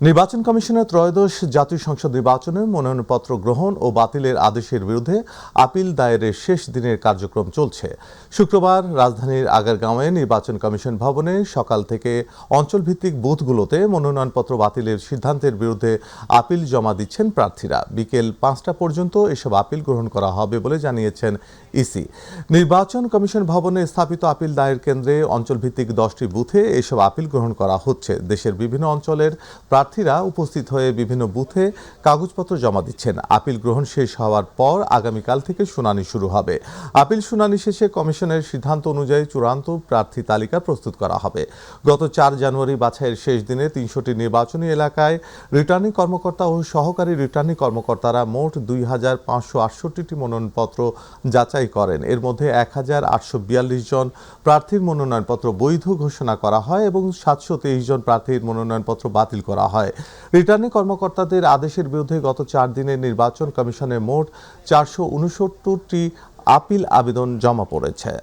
নির্বাচন কমিশনের ত্রয়োদশ জাতীয় সংসদ নির্বাচনে মনোনয়নপত্র গ্রহণ ও বাতিলের আদেশের বিরুদ্ধে আপিল দায়েরের শেষ দিনের কার্যক্রম চলছে। শুক্রবার রাজধানীর আগারগাঁওয়ে নির্বাচন কমিশন ভবনে সকাল থেকে অঞ্চলভিত্তিক বুথগুলোতে মনোনয়নপত্র বাতিলের সিদ্ধান্তের বিরুদ্ধে আপিল জমা দিচ্ছেন প্রার্থীরা। বিকেল ৫টা পর্যন্ত এসব আপিল গ্রহণ করা হবে বলে জানিয়েছেন ইসি। নির্বাচন কমিশন ভবনে স্থাপিত আপিল দায়ের কেন্দ্রে অঞ্চলভিত্তিক 10টি বুথে এসব আপিল গ্রহণ করা হচ্ছে। দেশের বিভিন্ন অঞ্চলের প্রার্থীরা উপস্থিত হয়ে বিভিন্ন বুথে কাগজপত্র জমা দিচ্ছেন। আপিল গ্রহণ শেষ হওয়ার পর আগামীকাল থেকে শুনানি শুরু হবে। আপিল শুনানি শেষে কমিশনের সিদ্ধান্ত অনুযায়ী চূড়ান্ত প্রার্থী তালিকা প্রস্তুত করা হবে। গত 4 জানুয়ারি বাছাইয়ের শেষ দিনে 300টি নির্বাচনী এলাকায় রিটার্নিং কর্মকর্তা ও সহকারী রিটার্নিং কর্মকর্তারা মোট 2,568টি মনোনয়নপত্র যাচাই করেন। এর মধ্যে 1,842 জন প্রার্থীর মনোনয়নপত্র বৈধ ঘোষণা করা হয় এবং 723 জন প্রার্থীর মনোনয়নপত্র বাতিল করা হয়। রিটার্নিং কর্মকর্তাদের আদেশের বিরুদ্ধে গত 4 দিনে নির্বাচন কমিশনে মোট 469টি আপিল আবেদন জমা পড়েছে।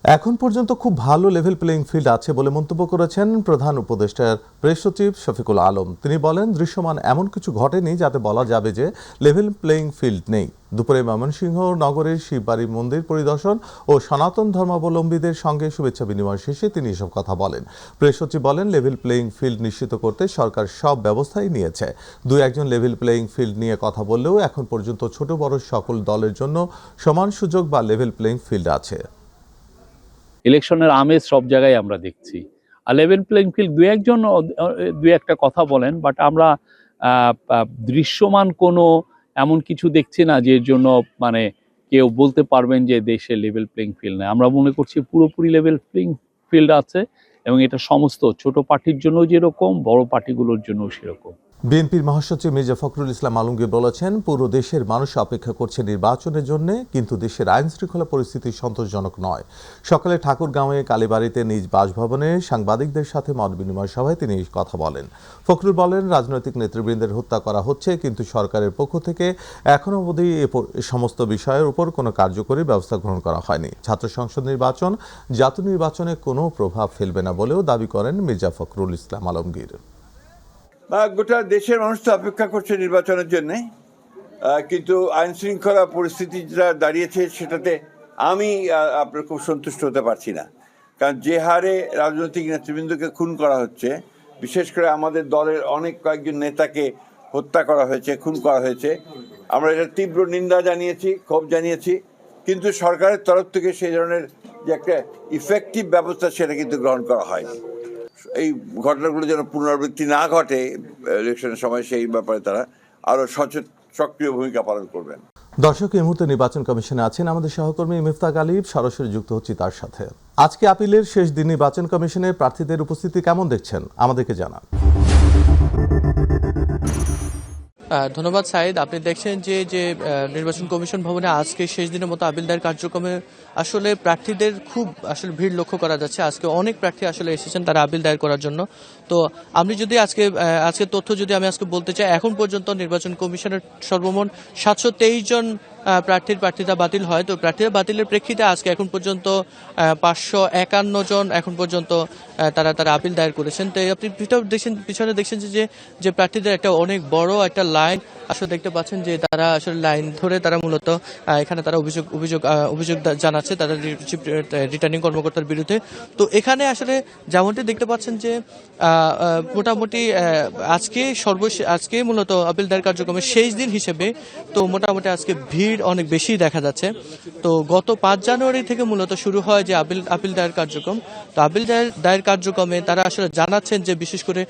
এখন পর্যন্ত খুব ভালো লেভেল প্লেইং ফিল্ড আছে বলে মন্তব্য করেছেন প্রধান উপদেষ্টার প্রেস সচিব শফিকুল আলম। তিনি বলেন, দৃশ্যমান এমন কিছু ঘটেনি যাতে বলা যাবে যে লেভেল প্লেইং ফিল্ড নেই। দুপুরে ময়মনসিংহ নগরের শিববাড়ি মন্দির পরিদর্শন ও সনাতন ধর্মাবলম্বীদের সঙ্গে শুভেচ্ছা বিনিময় শেষে তিনি এসব কথা বলেন। প্রেস সচিব বলেন, লেভেল প্লেইং ফিল্ড নিশ্চিত করতে সরকার সব ব্যবস্থাই নিয়েছে। 2-1 জন লেভেল প্লেইং ফিল্ড নিয়ে কথা বললেও এখন পর্যন্ত ছোট বড় সকল দলের জন্য সমান সুযোগ বা লেভেল প্লেইং ফিল্ড আছে। ইলেকশনের আমেজ সব জায়গায় আমরা দেখছি। আর লেভেল প্লেইং ফিল্ড দুই একটা কথা বলেন, বাট আমরা দৃশ্যমান কোনো এমন কিছু দেখছি না যে এর জন্য মানে কেউ বলতে পারবেন যে দেশে লেভেল প্লেইং ফিল্ড নেই। আমরা মনে করছি পুরোপুরি লেভেল প্লেইং ফিল্ড আছে এবং এটা সমস্ত ছোট পার্টির জন্য যেরকম বড় পার্টিগুলোর জন্য সেরকম। বিএনপির মহাসচিব মির্জা ফখরুল ইসলাম আলমগীর বলেছেন, পুরো দেশের মানুষ অপেক্ষা করছে নির্বাচনের জন্য, কিন্তু দেশের আইন শৃঙ্খলা পরিস্থিতি সন্তোষজনক নয়। সকালে ঠাকুরগাঁওয়ে কালীবাড়িতে নিজ বাসভবনে সাংবাদিকদের সাথে মত বিনিময় সভায় তিনি এই কথা বলেন। ফখরুল বলেন, রাজনৈতিক নেতৃবৃন্দের হত্যা করা হচ্ছে, কিন্তু সরকারের পক্ষ থেকে এখনো অবধি এ সমস্ত বিষয়ের উপর কোনো কার্যকরী ব্যবস্থা গ্রহণ করা হয়নি। ছাত্র সংসদ নির্বাচন জাতীয় নির্বাচনে কোনো প্রভাব ফেলবে না বলেও দাবি করেন মির্জা ফখরুল ইসলাম আলমগীর। গোটা দেশের মানুষ তো অপেক্ষা করছে নির্বাচনের জন্য, কিন্তু আইন শৃঙ্খলা পরিস্থিতি যেটা দাঁড়িয়েছে সেটাতে আমি আপনার খুব সন্তুষ্ট হতে পারছি না। কারণ যে হারে রাজনৈতিক নেতৃবৃন্দকে খুন করা হচ্ছে, বিশেষ করে আমাদের দলের কয়েকজন নেতাকে হত্যা করা হয়েছে, খুন করা হয়েছে, আমরা এটা তীব্র নিন্দা জানিয়েছি, ক্ষোভ জানিয়েছি, কিন্তু সরকারের তরফ থেকে সেই ধরনের যে একটা ইফেক্টিভ ব্যবস্থা সেটা কিন্তু গ্রহণ করা হয়নি। এই ঘটনাগুলো যেন পুনরাবৃত্তি না ঘটে ইলেকশনের সময়, সেই ব্যাপারে তারা আরো সক্রিয় ভূমিকা পালন করবেন। দর্শক, এই মুহূর্তে নির্বাচন কমিশনে আছেন আমাদের সহকর্মী মিফতা গালিব। সরাসরি যুক্ত হচ্ছি তার সাথে। আজকে আপিলের শেষ দিন নির্বাচন কমিশনে প্রার্থীদের উপস্থিতি কেমন দেখছেন, আমাদেরকে জানান। ধন্যবাদ সাইদ। আপনি দেখছেন যে নির্বাচন কমিশন ভবনে আজকে শেষ দিনের মতো আপিল দায়ের কার্যক্রমে আসলে প্রার্থীদের খুব আসলে ভিড় লক্ষ্য করা যাচ্ছে। আজকে অনেক প্রার্থী আসলে এসেছেন তারা আপিল দায়ের করার জন্য। তো আমি যদি আজকে তথ্য যদি আমি আজকে বলতে চাই, এখন পর্যন্ত নির্বাচন কমিশনের সর্বমোট 723 জন প্রার্থিতা বাতিল হয়। তো প্রার্থীরা বাতিলের প্রেক্ষিতে আজকে এখন পর্যন্ত 551 জন এখন পর্যন্ত তারা আপিল দায়ের করেছেন। তো আপনি পিছনে দেখছেন যে প্রার্থীদের একটা অনেক বড় একটা লাইন আসলে দেখতে পাচ্ছেন, যে তারা আসলে লাইন ধরে তারা মূলত এখানে তারা অভিযোগ জানাচ্ছে তাদের রিটার্নিং কর্মকর্তার বিরুদ্ধে। তো এখানে আসলে যেমনটি দেখতে পাচ্ছেন যে মোটামুটি আজকে মূলত আপিল দায়ের কার্যক্রমের শেষ দিন হিসেবে তো মোটামুটি আজকে ভিড় অনেক বেশি দেখা যাচ্ছে। তো গত 5 জানুয়ারি থেকে মূলত শুরু হয় যে আপিল দায়ের কার্যক্রম। তো আপিল দায়ের কার্যক্রমে তারা আসলে জানাচ্ছেন যে বিশেষ করে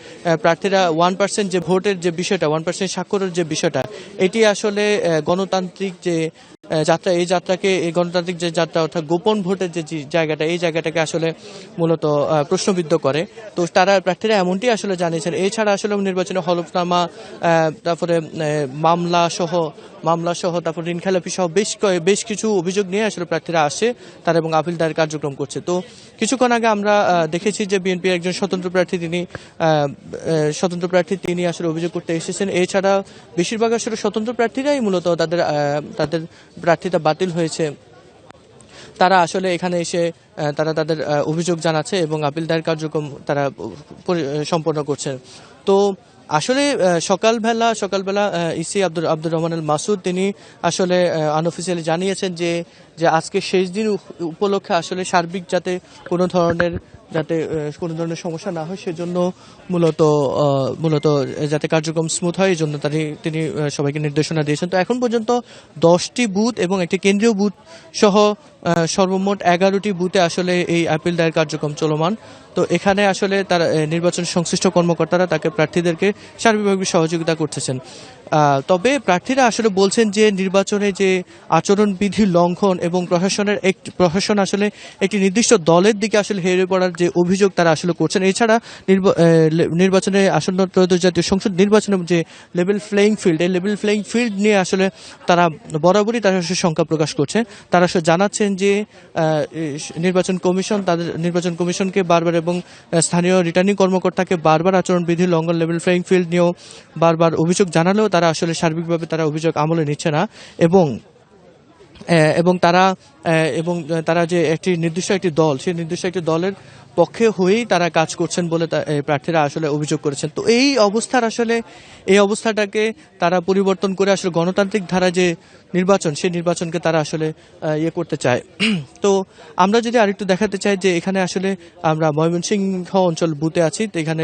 প্রার্থীরা 1% যে ভোটের যে বিষয়টা, 1% স্বাক্ষরের যে বিষয়টা, এটি আসলে গণতান্ত্রিক যে যাত্রা, এই গণতান্ত্রিক যে যাত্রা অর্থাৎ গোপন ভোটের যে জায়গাটা, এই জায়গাটাকে আসলে মূলত প্রশ্নবিদ্ধ করে। তো প্রার্থীরা এমনটি আসলে জানিয়েছেন। এছাড়া আসলে নির্বাচনী হলফনামা, তারপরে মামলা সহ তারপর ঋণ খেলাপি সহ বেশ কিছু অভিযোগ নিয়ে আসলে প্রার্থীরা আসে তারা এবং আপিল দায়ের কার্যক্রম করছে। তো কিছুক্ষণ আগে আমরা দেখেছি যে বিএনপির একজন স্বতন্ত্র প্রার্থী তিনি আসলে অভিযোগ করতে এসেছেন। এছাড়া বেশিরভাগ আসলে স্বতন্ত্র প্রার্থীরাই মূলত তাদের প্রার্থিতা বাতিল হয়েছে। তারা আসলে এখানে এসে তারা তাদের অভিযোগ জানাচ্ছে এবং আপিল দায়ের কার্যক্রম তারা সম্পন্ন করছে। তো আসলে সকালবেলা ইসি আব্দুর রহমান আল মাসুদ তিনি আসলে আনঅফিসিয়ালি জানিয়েছেন যে যে আজকে শেষ দিন উপলক্ষে আসলে সার্বিক যাতে কোনো ধরনের সমস্যা না হয় সেজন্য মূলত যাতে কার্যক্রম স্মুথ হয় এই জন্য তিনি সবাইকে নির্দেশনা দিয়েছেন। তো এখন পর্যন্ত 10টি বুথ এবং একটি কেন্দ্রীয় বুথ সহ সর্বমোট 11টি বুথে আসলে এই আপিল দায়ের কার্যক্রম চলমান। তো এখানে আসলে তারা নির্বাচন সংশ্লিষ্ট কর্মকর্তারা তাকে প্রার্থীদেরকে সার্বিকভাবে সহযোগিতা করতেছেন। তবে প্রার্থীরা আসলে বলছেন যে নির্বাচনে যে আচরণবিধি লঙ্ঘন এবং প্রশাসন আসলে একটি নির্দিষ্ট দলের দিকে আসলে হেরে পড়ার যে অভিযোগ তারা আসলে করছেন। এছাড়া নির্বাচনে আসন্ন ত্রয়োদশ জাতীয় সংসদ নির্বাচনের যে লেভেল প্লেইং ফিল্ড, এই লেভেল প্লেইং ফিল্ড নিয়ে আসলে তারা বরাবরই তারা শঙ্কা প্রকাশ করছে। তারা আসলে জানাচ্ছেন যে নির্বাচন কমিশনকে বারবার এবং স্থানীয় রিটার্নিং কর্মকর্তাকে বারবার আচরণবিধি লঙ্ঘন, লেভেল প্লেইং ফিল্ড নিয়েও বারবার অভিযোগ জানালেও তারা আসলে সার্বিকভাবে তারা অভিযোগ আমলে নিচ্ছে না এবং তারা যে নির্দিষ্ট একটি দল, সেই নির্দিষ্ট একটি দলের পক্ষে হয়েই তারা কাজ করছেন বলে প্রার্থীরা আসলে অভিযোগ করেছেন। তো এই অবস্থাটাকে তারা পরিবর্তন করে আসলে গণতান্ত্রিক ধারা যে নির্বাচন, সেই নির্বাচনকে তারা আসলে করতে চায়। তো আমরা যদি আরেকটু দেখাতে চাই যে এখানে আসলে আমরা ময়মনসিংহ অঞ্চল বুথে আছি। তো এখানে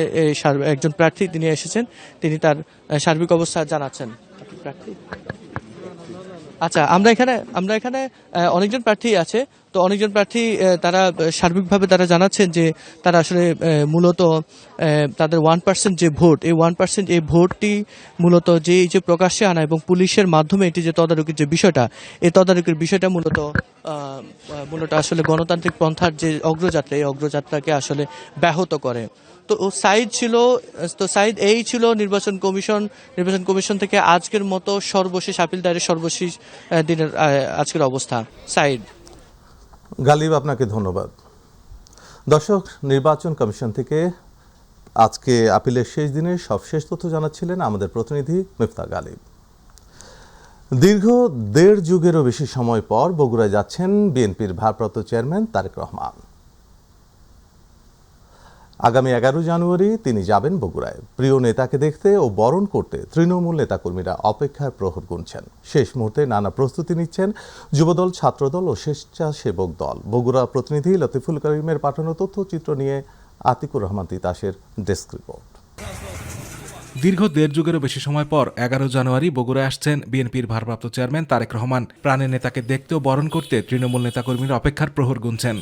একজন প্রার্থী তিনি এসেছেন, তিনি তার সার্বিক অবস্থা জানাচ্ছেন। প্রার্থী আচ্ছা, আমরা এখানে অনেকজন প্রার্থী আছে। তো অনেকজন প্রার্থী তারা সার্বিকভাবে তারা জানাচ্ছেন যে তারা আসলে মূলত তাদের 1% যে ভোট, এই 1% এই ভোটটি মূলত যে প্রকাশ্যে আনা এবং পুলিশের মাধ্যমে এটি যে তদারকির যে বিষয়টা, এই তদারকির বিষয়টা মূলত আসলে গণতান্ত্রিক পন্থার যে অগ্রযাত্রা, এই অগ্রযাত্রাকে আসলে ব্যাহত করে। তো সাইদ এই ছিল নির্বাচন কমিশন থেকে আজকের মতো সর্বশেষ আপিল দায়েরের সর্বশেষ দিনের আজকের অবস্থা। সাইদ। গালিব, আপনাকে ধন্যবাদ। দর্শক, নির্বাচন কমিশন থেকে আজকে আপিলের শেষ দিনের সবশেষ তথ্য জানাচ্ছিলেন আমাদের প্রতিনিধি মিফতা গালিব। দীর্ঘ 1.5 যুগেরও বেশি সময় পর বগুড়ায় যাচ্ছেন বিএনপির ভারপ্রাপ্ত চেয়ারম্যান তারেক রহমান। আগামী 11 জানুয়ারি তিনি যাবেন বগুড়ায়। প্রিয় নেতাকে দেখতে ও বরণ করতে তৃণমূল নেতাকর্মীরা অপেক্ষার প্রহর গুনছেন। শেষ মুহূর্তে নানা প্রস্তুতি নিচ্ছেন যুবদল, ছাত্রদল ও স্বেচ্ছাসেবক দল। বগুড়া প্রতিনিধি লতিফুল করিমের পাঠানো তথ্যচিত্র নিয়ে আতিকুর রহমান তিতাসের ডেস্ক রিপোর্ট। দীর্ঘ 1.5 যুগেরও বেশি সময় পর 11 জানুয়ারি বগুড়ায় আসছেন বিএনপির ভারপ্রাপ্ত চেয়ারম্যান তারেক রহমান। প্রাণের নেতাকে দেখতে ও বরণ করতে তৃণমূল নেতাকর্মীরা অপেক্ষার প্রহর গুনছেন।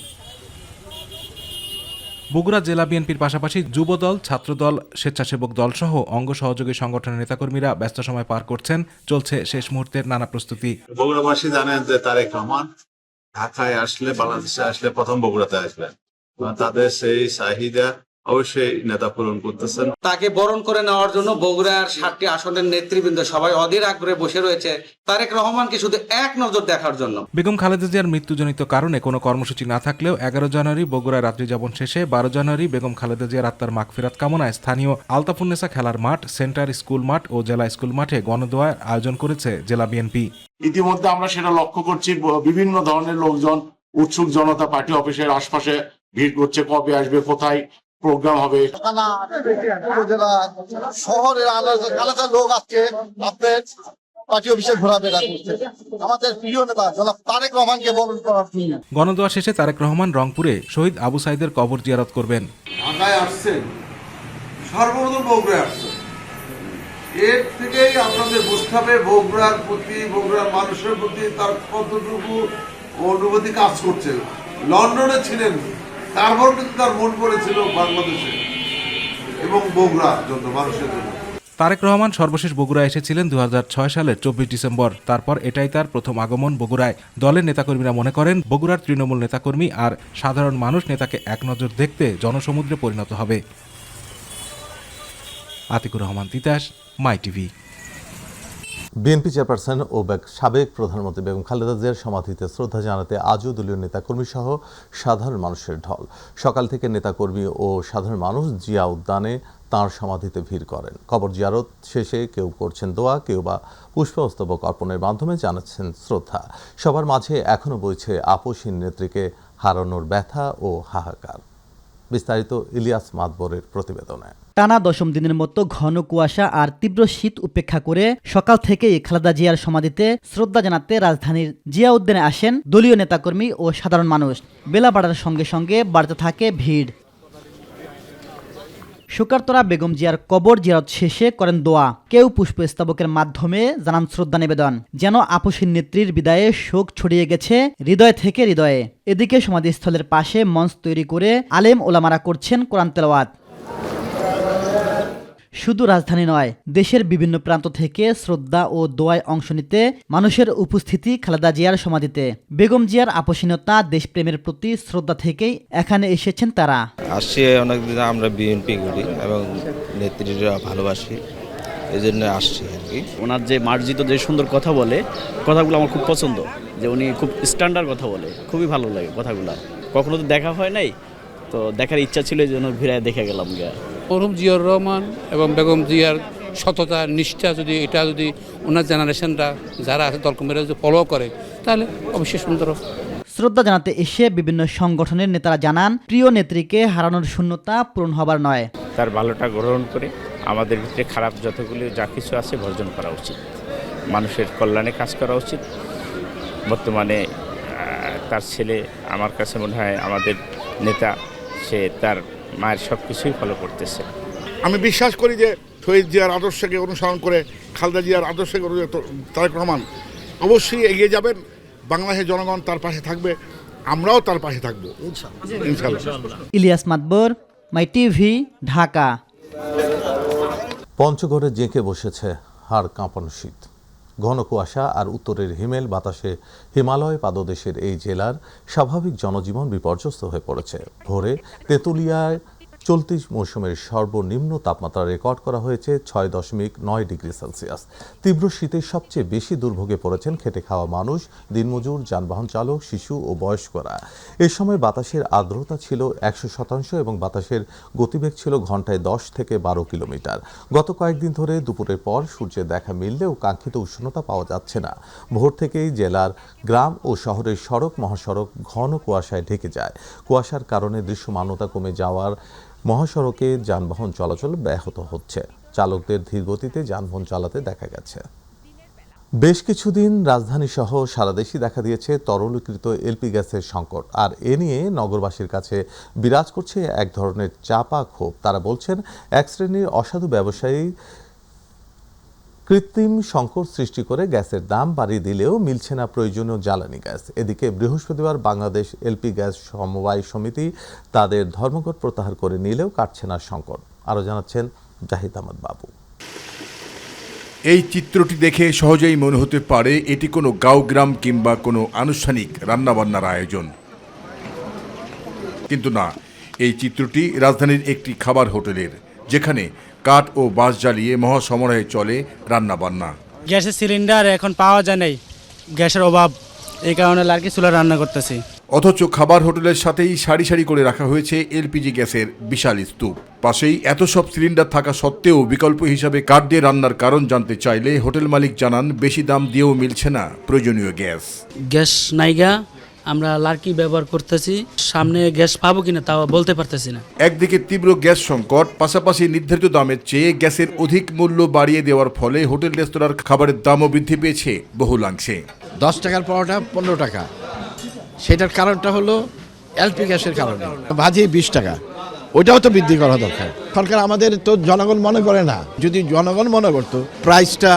বগুড়া জেলা বিএনপির পাশাপাশি যুবদল, ছাত্রদল, স্বেচ্ছাসেবক দল সহ অঙ্গ সহযোগী সংগঠনের নেতাকর্মীরা ব্যস্ত সময় পার করছেন। চলছে শেষ মুহূর্তের নানা প্রস্তুতি। বগুড়াবাসী জানেন যে তারেক রহমান ঢাকায় আসলে, বাংলাদেশে আসলে প্রথম বগুড়াতে আসবেন। তাদের সেই চাহিদা অবশ্যই নেতা পূরণ করতেছেন। তাকে বরণ করে নেওয়ার জন্য বগুড়ার 7টি আসনের নেতৃবৃন্দ সবাই অধীর আগ্রহে বসে রয়েছে তারেক রহমানকে শুধু এক নজর দেখার জন্য। বেগম খালেদা জিয়ার মৃত্যুজনিত কারণে কোনো কর্মসূচি না থাকলেও 11 জানুয়ারি বগুড়ায় রাত্রি যাপন শেষে 12 জানুয়ারি বেগম খালেদা জিয়ার আত্মার মাগফিরাত কামনায় স্থানীয় আলতাফুন্নেসা খেলার মাঠ, সেন্টার স্কুল মাঠ ও জেলা স্কুল মাঠে গণদোয়ার আয়োজন করেছে জেলা বিএনপি। ইতিমধ্যে আমরা সেটা লক্ষ্য করছি, বিভিন্ন ধরনের লোকজন, উৎসুক জনতা পার্টি অফিসের আশপাশে ভিড় করছে। কবে আসবে, কোথায় প্রোগ্রাম হবে। শহরের আলাদা লোক আজকে আপনার পার্টি অফিসে ঘোরাফেরা করছে আমাদের প্রিয় নেতা জনাব তারেক রহমানকে বরণ করার জন্য। গণদোয়া শেষে তারেক রহমান রংপুরে শহীদ আবু সাইদের কবর জিয়ারত করবেন। ঢাকায় আসছেন, সর্বপ্রথম বগুড়ায় আসছেন, এর থেকেই আপনাদের বুঝতে হবে বগুড়ার প্রতি, বগুড়ার মানুষের প্রতি তার কতটুকু অনুভূতি কাজ করছে। লন্ডনে ছিলেন, তারপর কিন্তু তার মন পড়েছিল বাংলাদেশে এবং বগুড়ার জন্য, মানুষের জন্য। তারেক রহমান সর্বশেষ বগুড়ায় এসেছিলেন 2006 সালের 24 ডিসেম্বর। তারপর এটাই তার প্রথম আগমন বগুড়ায়। দলের নেতাকর্মীরা মনে করেন বগুড়ার তৃণমূল নেতাকর্মী আর সাধারণ মানুষ নেতাকে এক নজর দেখতে জনসমুদ্রে পরিণত হবে। আতিকুর রহমান তিতাস, মাই টিভি। বিএনপি চেয়ারপারসন ও সাবেক প্রধানমন্ত্রী বেগম খালেদা জিয়ার সমাধিতে শ্রদ্ধা জানাতে আজও দলীয় নেতাকর্মী সহ সাধারণ মানুষের ঢল। সকাল থেকে নেতাকর্মী ও সাধারণ মানুষ জিয়া উদ্যানে তাঁর সমাধিতে ভিড় করেন। কবর জিয়ারত শেষে কেউ করছেন দোয়া, কেউ বা পুষ্পস্তবক অর্পণের মাধ্যমে জানাচ্ছেন শ্রদ্ধা। সবার মাঝে এখনও বইছে আপসহীন নেত্রীকে হারানোর ব্যথা ও হাহাকার। বিস্তারিত ইলিয়াস মাদবরের প্রতিবেদনে। টানা 10ম দিনের মতো ঘন কুয়াশা আর তীব্র শীত উপেক্ষা করে সকাল থেকেই খালেদা জিয়ার সমাধিতে শ্রদ্ধা জানাতে রাজধানীর জিয়া উদ্যানে আসেন দলীয় নেতাকর্মী ও সাধারণ মানুষ। বেলা বাড়ার সঙ্গে সঙ্গে বাড়তে থাকে ভিড়। শোকার্তরা বেগম জিয়ার কবর জিয়ারত শেষে করেন দোয়া, কেউ পুষ্পস্তবকের মাধ্যমে জানান শ্রদ্ধা নিবেদন, যেন আপসীর নেত্রীর বিদায়ে শোক ছড়িয়ে গেছে হৃদয় থেকে হৃদয়ে। এদিকে সমাধিস্থলের পাশে মঞ্চ তৈরি করে আলেম ওলামারা করছেন কোরআন তেলাওয়াত। শুধু রাজধানী নয়, দেশের বিভিন্ন প্রান্ত থেকে শ্রদ্ধা ও দোয়ায় অংশ নিতে মানুষের উপস্থিতি খালেদা জিয়ার সমাধিতে। বেগম জিয়ার আপসীনতা, দেশপ্রেমের প্রতি শ্রদ্ধা থেকেই এখানে এসেছেন তারা। আসছি অনেকদিন, আমরা বিএনপি করি এবং নেত্রীরা ভালোবাসি, এই জন্য আসছি আর কি। ওনার যে মার্জিত যে সুন্দর কথা বলে, কথাগুলো আমার খুব পছন্দ, যে উনি খুব স্ট্যান্ডার্ড কথা বলে, খুবই ভালো লাগে কথাগুলো। কখনো তো দেখা হয় নাই, তো দেখার ইচ্ছা ছিল, এই জন্য ঘুরে দেখে গেলাম। মরহুম জিয়াউর রহমান এবং বেগম জিয়ার সততা, নিষ্ঠা যদি ওনার জেনারেশনরা যারা আছে দলকর্মীরা যদি ফলো করে, তাহলে অবশ্যই সুন্দর। শ্রদ্ধা জানাতে এসে বিভিন্ন সংগঠনের নেতারা জানান, প্রিয় নেত্রীকে হারানোর শূন্যতা পূরণ হবার নয়। তার ভালোটা গ্রহণ করে আমাদের ভিতরে খারাপ যতগুলি যা কিছু আছে বর্জন করা উচিত, মানুষের কল্যাণে কাজ করা উচিত। বর্তমানে তার ছেলে আমার কাছে মনে হয় আমাদের নেতা, সে তার মায়ের সব কিছুই ফলো করতেছে। আমি বিশ্বাস করি যে শহীদ জিয়ার আদর্শকে অনুসরণ করে খালেদা জিয়ার আদর্শকে তারেক রহমান অবশ্যই এগিয়ে যাবেন। বাংলাদেশের জনগণ তার পাশে থাকবে, আমরাও তার পাশে থাকবো ইনশাআল্লাহ। ইলিয়াস মাতবর, মাই টিভি, ঢাকা। পঞ্চগড়ে জেঁকে বসেছে হাড় কাঁপানো শীত। ঘন কুয়াশা আর উত্তরের হিমেল বাতাসে হিমালয় পাদদেশের এই জেলার স্বাভাবিক জনজীবন বিপর্যস্ত হয়ে পড়েছে। ভোরে তেঁতুলিয়ায় চলতি মৌসুমের সর্বনিম্ন তাপমাত্রা রেকর্ড করা হয়েছে 6.9 ডিগ্রি সেলসিয়াস। তীব্র শীতে সবচেয়ে বেশি দুর্ভোগে পড়েছেন খেটে খাওয়া মানুষ, দিনমজুর, যানবাহন চালক, শিশু ও বয়স্করা। এ সময় বাতাসের আর্দ্রতা ছিল 100% এবং বাতাসের গতিবেগ ছিল ঘন্টায় 10 থেকে 12 কিলোমিটার। গত কয়েকদিন ধরে দুপুরের পর সূর্যের দেখা মিললেও কাঙ্ক্ষিত উষ্ণতা পাওয়া যাচ্ছে না। ভোর থেকেই জেলার গ্রাম ও শহরের সড়ক মহাসড়ক ঘন কুয়াশায় ঢেকে যায়। কুয়াশার কারণে দৃশ্যমানতা কমে যাওয়ার মহাসড়কে যানবাহন চলাচল ব্যাহত হচ্ছে। চালকদের ধীর গতিতে যানবাহন চালাতে দেখা গেছে। বেশ কিছুদিন রাজধানী সহ সারা দেশে দেখা দিয়েছে তরলীকৃত এলপি গ্যাসের সংকট, আর এ নিয়ে নগরবাসীর কাছে বিরাজ করছে এক ধরনের চাপা ক্ষোভ। তারা বলছেন, এক শ্রেণীর অসাধু ব্যবসায়ী কৃত্রিম সংকট সৃষ্টি করে গ্যাসের দাম বাড়িয়ে দিলেও মিলছে না প্রয়োজনীয় জ্বালানি গ্যাস। এদিকে বৃহস্পতিবার বাংলাদেশ এলপি গ্যাস সমবায় সমিতি তাদের ধর্মঘট প্রত্যাহার করে নিলেও কাটছে না সংকট। আরও জানাচ্ছেন জাহিদ আহমদ বাবু। এই চিত্রটি দেখে সহজেই মনে হতে পারে এটি কোনো গাঁওগ্রাম কিংবা কোনো আনুষ্ঠানিক রান্নাবান্নার আয়োজন, কিন্তু না, এই চিত্রটি রাজধানীর একটি খাবার হোটেলের, যেখানে কাঠ ও বাঁশ জ্বালিয়ে মহাসমারোহে চলে রান্নাবান্না। গ্যাসের সিলিন্ডার এখন পাওয়া যায় নাই, গ্যাসের অভাব, এই কারণে লার্কি চুলা রান্না করতেছি। অথচ খাবার হোটেলের সাথেই সারি সারি করে রাখা হয়েছে এলপিজি গ্যাসের বিশাল স্তূপ। পাশেই এত সব সিলিন্ডার থাকা সত্ত্বেও বিকল্প হিসাবে কাঠ দিয়ে রান্নার কারণ জানতে চাইলে হোটেল মালিক জানান, বেশি দাম দিয়েও মিলছে না প্রয়োজনীয় গ্যাস। গ্যাস নাইগা, আমরা লার্কি ব্যবহার করতেছি, সামনে গ্যাস পাবো কিনা তাও বলতে পারতেছি না। একদিকে তীব্র গ্যাস সংকট, পাশাপাশি নির্ধারিত দামের চেয়ে গ্যাসের অধিক মূল্য বাড়িয়ে দেওয়ার ফলে হোটেল রেস্তোরাঁর খাবারের দামও বৃদ্ধি পেয়েছে বহুলাংশে। 10 টাকার পরোটা 15 টাকা, সেটার কারণটা হলো এলপি গ্যাসের কারণে। ভাজি 20 টাকা, ওইটাও তো বৃদ্ধি করা দরকার। সরকার আমাদের তো জনগণ মনে করে না, যদি জনগণ মনে করতো প্রাইসটা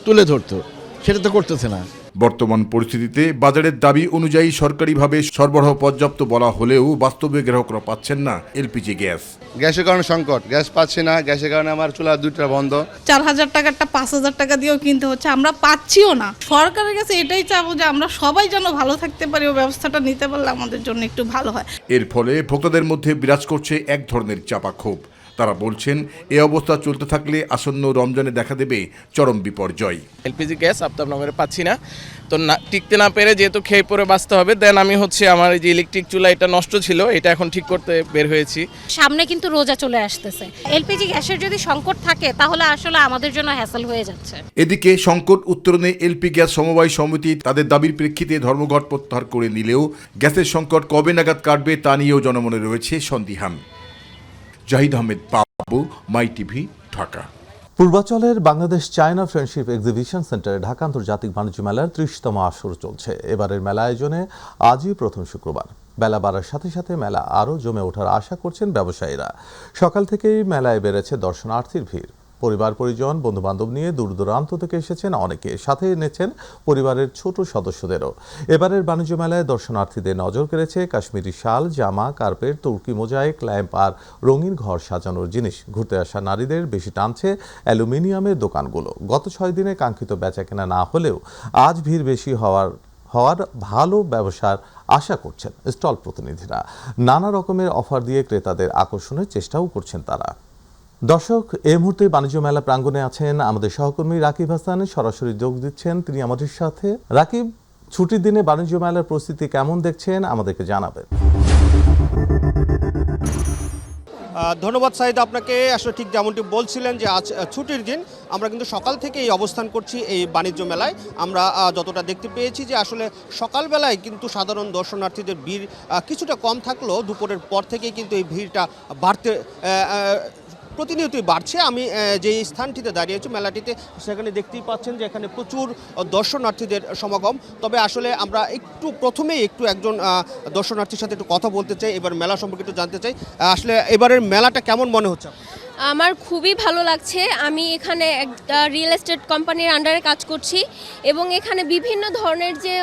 তুলে ধরতো, সেটা তো করতেছে না। বর্তমান পরিস্থিতিতে বাজারের দাবি অনুযায়ী সরকারিভাবে সরবরাহ পর্যাপ্ত বলা হলেও বাস্তবে গ্রাহকরা পাচ্ছেন না এলপিজি গ্যাস। গ্যাসের কারণে সংকট, গ্যাস পাচ্ছি না, গ্যাসের কারণে আমার চুলা 2টা বন্ধ। 4000 টাকাটা 5000 টাকা দিয়েও কিনতে হচ্ছে, আমরা পাচ্ছিও না। সরকারের কাছে এটাই চাবো যে আমরা সবাই যেন ভালো থাকতে পারি, ও ব্যবস্থাটা নিতে পারলে আমাদের জন্য একটু ভালো হয়। এর ফলে ভোক্তাদের মধ্যে বিরাজ করছে এক ধরনের চাপা ক্ষোভ। তারা বলছেন, এ অবস্থা চলতে থাকলে আসন্ন রমজানে দেখা দেবে চরম বিপর্যয়। এলপিজি গ্যাস আপনার পাচ্ছি না, তো টিকতে না পেরে যেহেতু খেয়ে পরে বাঁচতে হবে, দেন আমি আমার এই যে ইলেকট্রিক চুলা, এটা নষ্ট ছিল, এটা এখন ঠিক করতে বের হয়েছি। সামনে কিন্তু রোজা চলে আসতেছে, এলপিজি গ্যাসের যদি সংকট থাকে তাহলে আসলে আমাদের জন্য হ্যাসেল হয়ে যাচ্ছে। এদিকে সংকট উত্তরণে এলপি গ্যাস সমবায় সমিতি তাদের দাবির প্রেক্ষিতে ধর্মঘট প্রত্যাহার করে নিলেও গ্যাসের সংকট কবে নাগাদ কাটবে তা নিয়েও জনমনে রয়েছে সন্দিহান। জাহিদ আহমেদ। My TV, Dhaka. পূর্বাচলের বাংলাদেশ চায়না ফ্রেন্ডশিপ এক্সিবিশন সেন্টারে ঢাকা আন্তর্জাতিক বাণিজ্য মেলার 30তম আসর চলছে। এবারের মেলা আয়োজনে আজই প্রথম শুক্রবার। বেলা বাড়ার সাথে সাথে মেলা আরও জমে ওঠার আশা করছেন ব্যবসায়ীরা। সকাল থেকেই মেলায় বেড়েছে দর্শনার্থীর ভিড়। পরিবার পরিজন বন্ধুবান্ধব নিয়ে দূর দূরান্ত থেকে এসেছেন অনেকে, সাথে এনেছেন পরিবারের ছোট সদস্যদেরও। এবারের বাণিজ্য মেলায় দর্শনার্থীদের নজর কেড়েছে কাশ্মীরি শাল, জামা, কার্পেট, তুর্কি মোজাইক, ল্যাম্প আর রঙিন ঘর সাজানোর জিনিস। ঘুরতে আসা নারীদের বেশি টানছে অ্যালুমিনিয়ামের দোকানগুলো। গত 6 দিনে কাঙ্ক্ষিত বেচাকেনা না হলেও আজ ভিড় বেশি হওয়ার ভালো ব্যবসার আশা করছেন স্টল প্রতিনিধিরা। নানা রকমের অফার দিয়ে ক্রেতাদের আকর্ষণের চেষ্টাও করছেন তারা। দর্শক, এই মুহূর্তে বাণিজ্য মেলা প্রাঙ্গণে আছেন আমাদের সহকর্মী রাকিব হাসান। সরাসরি যোগ দিচ্ছেন তিনি আমাদের সাথে। রাকিব, ছুটির দিনে বাণিজ্য মেলার পরিস্থিতি কেমন দেখছেন আমাদেরকে জানাবেন। ধন্যবাদ সাইদ আপনাকে। আসলে ঠিক যেমনটি বলছিলেন যে আজ ছুটির দিন, আমরা কিন্তু সকাল থেকে এই অবস্থান করছি এই বাণিজ্য মেলায়। আমরা যতটা দেখতে পেয়েছি যে আসলে সকালবেলায় কিন্তু সাধারণ দর্শনার্থীদের ভিড় কিছুটা কম থাকলেও দুপুরের পর থেকেই কিন্তু এই ভিড়টা প্রতিনিয়তই বাড়ছে। আমি যে স্থানটিতে দাঁড়িয়েছি মেলাটিতে, সেখানে দেখতেই পাচ্ছেন যে এখানে প্রচুর দর্শনার্থীদের সমাগম। তবে আসলে আমরা প্রথমেই একজন দর্শনার্থীর সাথে একটু কথা বলতে চাই, এবার মেলা সম্পর্কে একটু জানতে চাই। আসলে এবারের মেলাটা কেমন মনে হচ্ছে? আমার খুবই ভালো লাগছে। আমি এখানে একটা রিয়েল এস্টেট কোম্পানির আন্ডারে কাজ করছি এবং এখানে বিভিন্ন ধরনের যে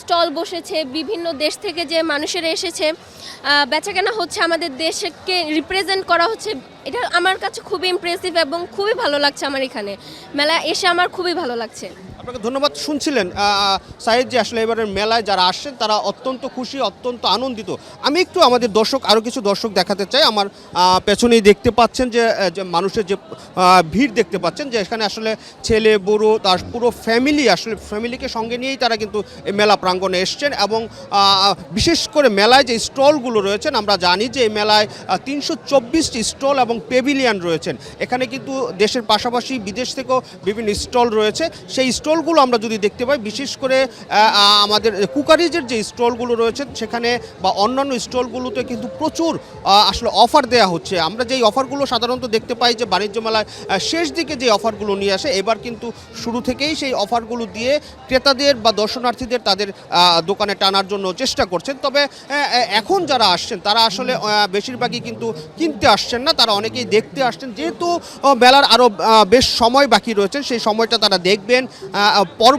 স্টল বসেছে, বিভিন্ন দেশ থেকে যে মানুষেরা এসেছে, বেচাকেনা হচ্ছে, আমাদের দেশকে রিপ্রেজেন্ট করা হচ্ছে। এটা আমার কাছে খুবই ইমপ্রেসিভ এবং খুবই ভালো লাগছে। আমার এখানে মেলা এসে আমার খুবই ভালো লাগছে। আপনাকে ধন্যবাদ। শুনছিলেন সাইদ যে আসলে এবারের মেলায় যারা আসছেন তারা অত্যন্ত খুশি, অত্যন্ত আনন্দিত। আমি একটু আমাদের আরও কিছু দর্শক দেখাতে চাই। আমার পেছনেই দেখতে পাচ্ছেন যে মানুষের যে ভিড় দেখতে পাচ্ছেন, যে এখানে আসলে ছেলে বড় তার পুরো ফ্যামিলিকে সঙ্গে নিয়েই তারা কিন্তু এই মেলা প্রাঙ্গণে এসছেন। এবং বিশেষ করে মেলায় যে স্টলগুলো রয়েছেন, আমরা জানি যে এই মেলায় 324টি স্টল এবং পেভিলিয়ন রয়েছেন। এখানে কিন্তু দেশের পাশাপাশি বিদেশ থেকেও বিভিন্ন স্টল রয়েছে। সেই স্টলগুলো আমরা যদি দেখতে পাই, বিশেষ করে আমাদের কুকারিজের যে স্টলগুলো রয়েছে সেখানে বা অন্যান্য স্টলগুলোতে কিন্তু প্রচুর আসলে অফার দেওয়া হচ্ছে। আমরা যেই অফারগুলো সাধারণত দেখতে পাই যে বাণিজ্য মেলায় শেষ দিকে যে অফারগুলো নিয়ে আসে, এবার কিন্তু শুরু থেকেই সেই অফারগুলো দিয়ে ক্রেতাদের বা দর্শনার্থীদের তাদের দোকানে টানার জন্য চেষ্টা করছেন। তবে এখন যারা আসছেন তারা আসলে বেশিরভাগই কিন্তু কিনতে আসছেন না, তারা অনেকেই দেখতে আসছেন। যেহেতু মেলার আরও বেশ সময় বাকি রয়েছে, সেই সময়টা তারা দেখবেন,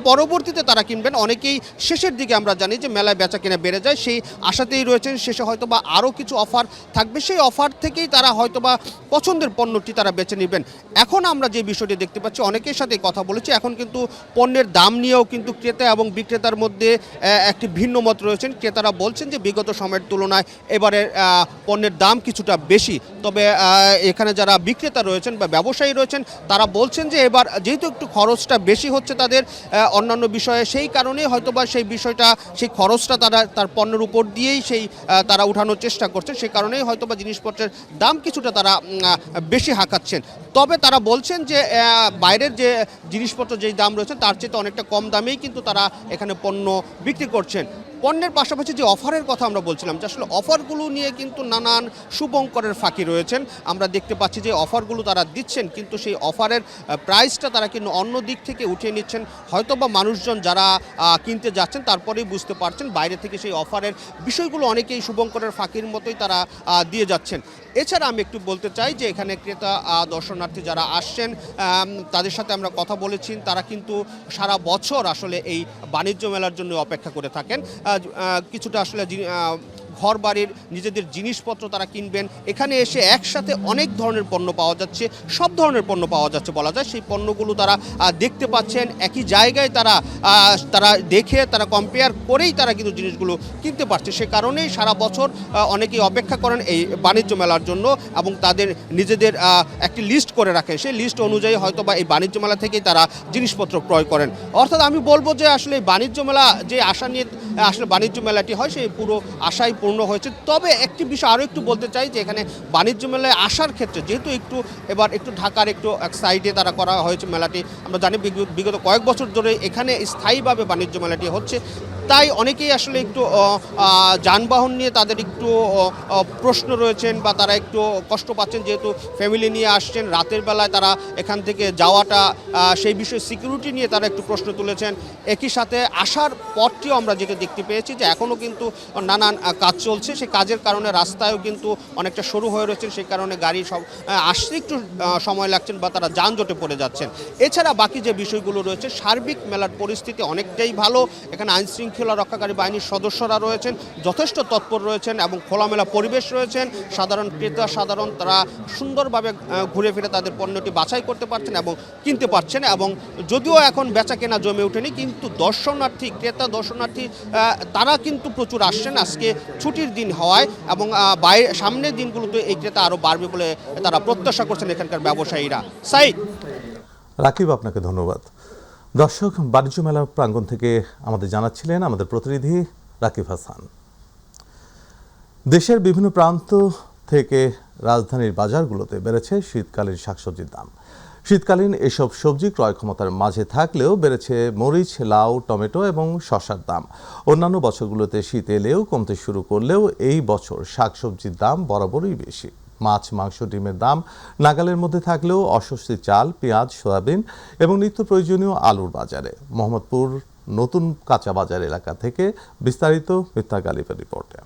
পরবর্তীতে তারা কিনবেন। অনেকেই শেষের দিকে আমরা জানি যে মেলায় বেচা কেনা বেড়ে যায়, সেই আশাতেই রয়েছেন। শেষে হয়তোবা আরও কিছু অফার থাকবে, সেই অফার থেকেই তারা হয়তোবা পছন্দের পণ্যটি তারা বেছে নেবেন। এখন আমরা যে বিষয়টি দেখতে পাচ্ছি, অনেকের সাথে কথা বলেছি, এখন কিন্তু পণ্যের দাম নিয়েও কিন্তু ক্রেতা এবং বিক্রেতার মধ্যে একটি ভিন্ন মত রয়েছেন। ক্রেতারা বলছেন যে বিগত সময়ের তুলনায় এবারে পণ্যের দাম কিছুটা বেশি। তবে এখানে যারা বিক্রেতা রয়েছেন বা ব্যবসায়ী রয়েছেন, তারা বলছেন যে এবার যেহেতু একটু খরচটা বেশি হচ্ছে তাদের অন্যান্য বিষয়ে, সেই কারণেই হয়তোবা সেই খরচটা তার পণ্যের উপর দিয়েই তারা উঠানোর চেষ্টা করছেন। সেই কারণেই হয়তোবা জিনিসপত্রের দাম কিছুটা তারা বেশি হাঁকাচ্ছেন। তবে তারা বলছেন যে বাইরের যে জিনিসপত্র যেই দাম রয়েছে তার চেয়ে অনেকটা কম দামেই কিন্তু তারা এখানে পণ্য বিক্রি করছেন। পণ্যের পাশাপাশি যে অফারের কথা আমরা বলছিলাম, যে আসলে অফারগুলো নিয়ে কিন্তু নানান শুভঙ্করের ফাঁকি রয়েছেন। আমরা দেখতে পাচ্ছি যে অফারগুলো তারা দিচ্ছেন, কিন্তু সেই অফারের প্রাইসটা তারা কিন্তু অন্য দিক থেকে উঠিয়ে নিচ্ছেন। হয়তোবা মানুষজন যারা কিনতে যাচ্ছেন তারপরেই বুঝতে পারছেন বাইরে থেকে সেই অফারের বিষয়গুলো অনেকেই শুভঙ্করের ফাঁকির মতোই তারা দিয়ে যাচ্ছেন। এছাড়া আমি একটু বলতে চাই যে এখানে ক্রেতা দর্শনার্থী যারা আসছেন তাদের সাথে আমরা কথা বলেছি, তারা কিন্তু সারা বছর আসলে এই বাণিজ্য মেলার জন্য অপেক্ষা করে থাকেন। কিছুটা আসলে ঘর বাড়ির নিজেদের জিনিসপত্র তারা কিনবেন। এখানে এসে একসাথে অনেক ধরনের পণ্য পাওয়া যাচ্ছে, সব ধরনের পণ্য পাওয়া যাচ্ছে বলা যায়। সেই পণ্যগুলো তারা দেখতে পাচ্ছেন, একই জায়গায় তারা দেখে তারা কম্পেয়ার করেই তারা কিন্তু জিনিসগুলো কিনতে পারছে। সে কারণেই সারা বছর অনেকেই অপেক্ষা করেন এই বাণিজ্য মেলার জন্য এবং তাদের নিজেদের একটি লিস্ট করে রাখেন। সেই লিস্ট অনুযায়ী হয়তোবা এই বাণিজ্য মেলা থেকেই তারা জিনিসপত্র ক্রয় করেন। অর্থাৎ আমি বলবো যে আসলে বাণিজ্য মেলা যে আশা নিয়ে আসলে বাণিজ্য মেলাটি হয়, সেই পুরো আশাই পূর্ণ হয়েছে। তবে একটি বিষয় আরও একটু বলতে চাই যে এখানে বাণিজ্য মেলায় আসার ক্ষেত্রে যেহেতু এবার ঢাকার এক সাইডে তারা করা হয়েছে মেলাটি, আমরা জানি বিগত কয়েক বছর ধরে এখানে স্থায়ীভাবে বাণিজ্য মেলাটি হচ্ছে। তাই অনেকেই আসলে একটু যানবাহন নিয়ে তাদের একটু প্রশ্ন রয়েছেন বা তারা একটু কষ্ট পাচ্ছেন, যেহেতু ফ্যামিলি নিয়ে আসছেন, রাতের বেলায় তারা এখান থেকে যাওয়াটা সেই বিষয়ে সিকিউরিটি নিয়ে তারা একটু প্রশ্ন তুলেছেন। একই সাথে আসার পথটিও আমরা যেটা দেখতে পেয়েছি যে এখনও কিন্তু নানান কাজ চলছে, সেই কাজের কারণে রাস্তায়ও কিন্তু অনেকটা সরু হয়ে রয়েছে, সেই কারণে গাড়ি সব আসতে একটু সময় লাগছেন বা তারা যানজটে পড়ে যাচ্ছেন। এছাড়া বাকি যে বিষয়গুলো রয়েছে, সার্বিক মেলার পরিস্থিতি অনেকটাই ভালো। এখানে আইনশৃঙ্খলা রক্ষাকারী বাহিনীর সদস্যরা রয়েছেন, যথেষ্ট তৎপর রয়েছেন এবং খোলামেলা পরিবেশ রয়েছেন। সাধারণ ক্রেতা তারা সুন্দরভাবে ঘুরে ফিরে তাদের পণ্যটি বাছাই করতে পারছেন এবং কিনতে পারছেন। এবং যদিও এখন বেচা কেনা জমে ওঠেনি, কিন্তু ক্রেতা দর্শনার্থী তারা কিন্তু প্রচুর আসছেন আজকে ছুটির দিন হওয়ায়, এবং সামনের দিনগুলোতে এই ক্রেতা আরও বাড়বে বলে তারা প্রত্যাশা করছেন এখানকার ব্যবসায়ীরা। সাইদ, রাকিব, আপনাকে ধন্যবাদ। দর্শক, বাণিজ্য মেলা প্রাঙ্গণ থেকে আমাদের জানাচ্ছিলেন আমাদের প্রতিনিধি রাকিব হাসান। দেশের বিভিন্ন প্রান্ত থেকে রাজধানীর বাজারগুলোতে বেড়েছে শীতকালীন শাকসবজির দাম। শীতকালীন এসব সবজি ক্রয় ক্ষমতার মাঝে থাকলেও বেড়েছে মরিচ, লাউ, টমেটো এবং শসার দাম। অন্যান্য বছরগুলোতে শীত এলেও কমতে শুরু করলেও এই বছর শাকসবজির দাম বরাবরই বেশি। মাছ, মাংস, ডিমের দাম নাগালের মধ্যে থাকলেও অস্বস্তি চাল, পেঁয়াজ, সয়াবিন এবং নিত্য প্রয়োজনীয় আলুর বাজারে। মোহাম্মদপুর নতুন কাঁচা বাজার এলাকা থেকে বিস্তারিত মিথ্যা গালিবের রিপোর্টে।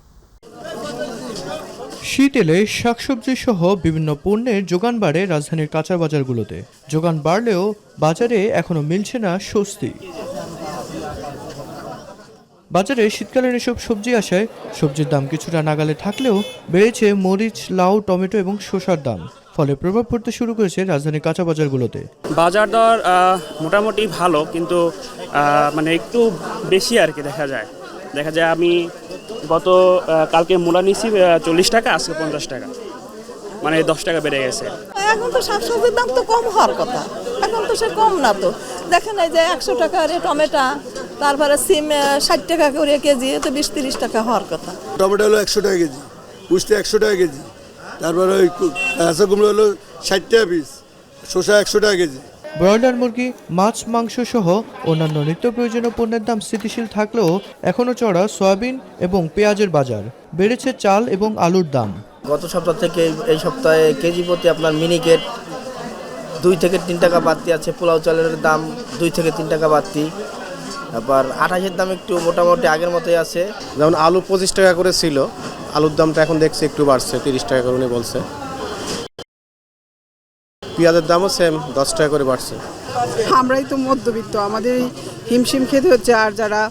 শীত এলে শাকসবজি সহ বিভিন্ন পণ্যের যোগান বাড়ে রাজধানীর কাঁচা বাজারগুলোতে। যোগান বাড়লেও বাজারে এখনো মিলছে না স্বস্তি। বাজারে শীতকালীন এসব সবজি আসায় সবজির দাম কিছুটা নাগালে থাকলেও বেড়েছে মরিচ, লাউ, টমেটো এবং শসার দাম। ফলে প্রভাব পড়তে শুরু করেছে রাজধানীর কাঁচা বাজারগুলোতে। বাজার দর মোটামুটি ভালো, কিন্তু মানে একটু বেশি আর কি দেখা যায়। আমি কালকে মূলা নিয়েছি 40 টাকা, আজকে 50 টাকা, মানে 10 টাকা বেড়ে গেছে। এখন তো শাকসবজির দাম তো কম হওয়ার কথা, এখন তো সে কম না। তো দেখেন এই যে 100 টাকা টমেটো, তারপরে সিম 60 টাকা করে কেজি, তো 20-30 টাকা হওয়ার কথা। টমেটো হলো 100 টাকা কেজি, উস্তে 100 টাকা কেজি, তারপরে ওই কাঁচা কুমড়ো হলো 60 টাকা পিস, শসা 100 টাকা কেজি। ব্রয়লার মুরগি, মাছ, মাংস সহ অন্যান্য নিত্য প্রয়োজনীয় পণ্যের দাম স্থিতিশীল থাকলেও এখনও চড়া সয়াবিন এবং পেঁয়াজের বাজার। বেড়েছে চাল এবং আলুর দাম। গত সপ্তাহ থেকে এই সপ্তাহে কেজি প্রতি আপনার মিনিকেট 2 থেকে 3 টাকা বাড়তি আছে। পোলাও চালের দাম 2 থেকে 3 টাকা বাড়তি। তারপর আঠাশের দাম একটু মোটামুটি আগের মতোই আছে। যেমন আলু 25 টাকা করে ছিল, আলুর দামটা এখন দেখছি একটু বাড়ছে, 30 টাকা করে উনি বলছে। পেঁয়াজের দামও সেম 10 টাকা করে বাড়ছে। আমরাই তো মধ্যবিত্ত, আমাদের হিমশিম খেতে হচ্ছে, আর যারা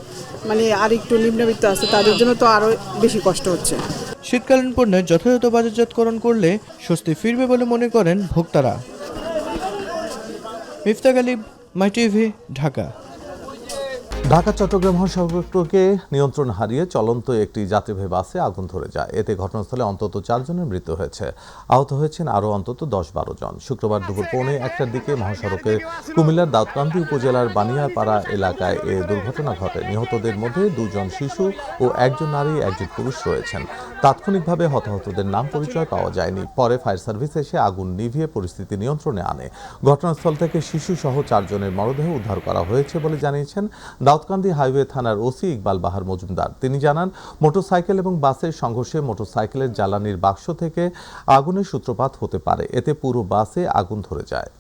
মানে আর একটু নিম্নবিত্ত আছে তাদের জন্য তো আরও বেশি কষ্ট হচ্ছে। শীতকালীন পণ্যের যথাযথ বাজারজাতকরণ করলে স্বস্তি ফিরবে বলে মনে করেন ভোক্তারা। মিফতা গালিব, মাই টিভি, ঢাকা। ঢাকা চট্টগ্রাম মহাসড়কে নিয়ন্ত্রণ হারিয়ে চলন্ত একটি যাত্রীবাহী বাসে আগুন ধরে যায়। এতে ঘটনাস্থলে অন্তত 4 জনের মৃত্যু হয়েছে, আহত হয়েছেন আরও অন্তত 10-12 জন। শুক্রবার দুপুর 1:45টার দিকে মহাসড়কের কুমিল্লার দাউদকান্দি উপজেলার বানিয়ারপাড়া এলাকায় এ দুর্ঘটনা ঘটে। নিহতদের মধ্যে 2 জন শিশু ও 1 জন নারী, 1 জন পুরুষ রয়েছেন। তাৎক্ষণিকভাবে হতাহতদের নাম পরিচয় পাওয়া যায়নি। পরে ফায়ার সার্ভিস এসে আগুন নিভিয়ে পরিস্থিতি নিয়ন্ত্রণে আনে। ঘটনাস্থল থেকে শিশু সহ 4 জনের মরদেহ উদ্ধার করা হয়েছে বলে জানিয়েছেন দাউদকান্দি হাইওয়ে থানার ওসি ইকবাল বাহার মজুমদার। তিনি জানান, মোটরসাইকেল এবং বাসের সংঘর্ষে মোটরসাইকেলের জ্বালানির বাক্স থেকে আগুনের সূত্রপাত হতে পারে, এতে পুরো বাসে আগুন ধরে যায়।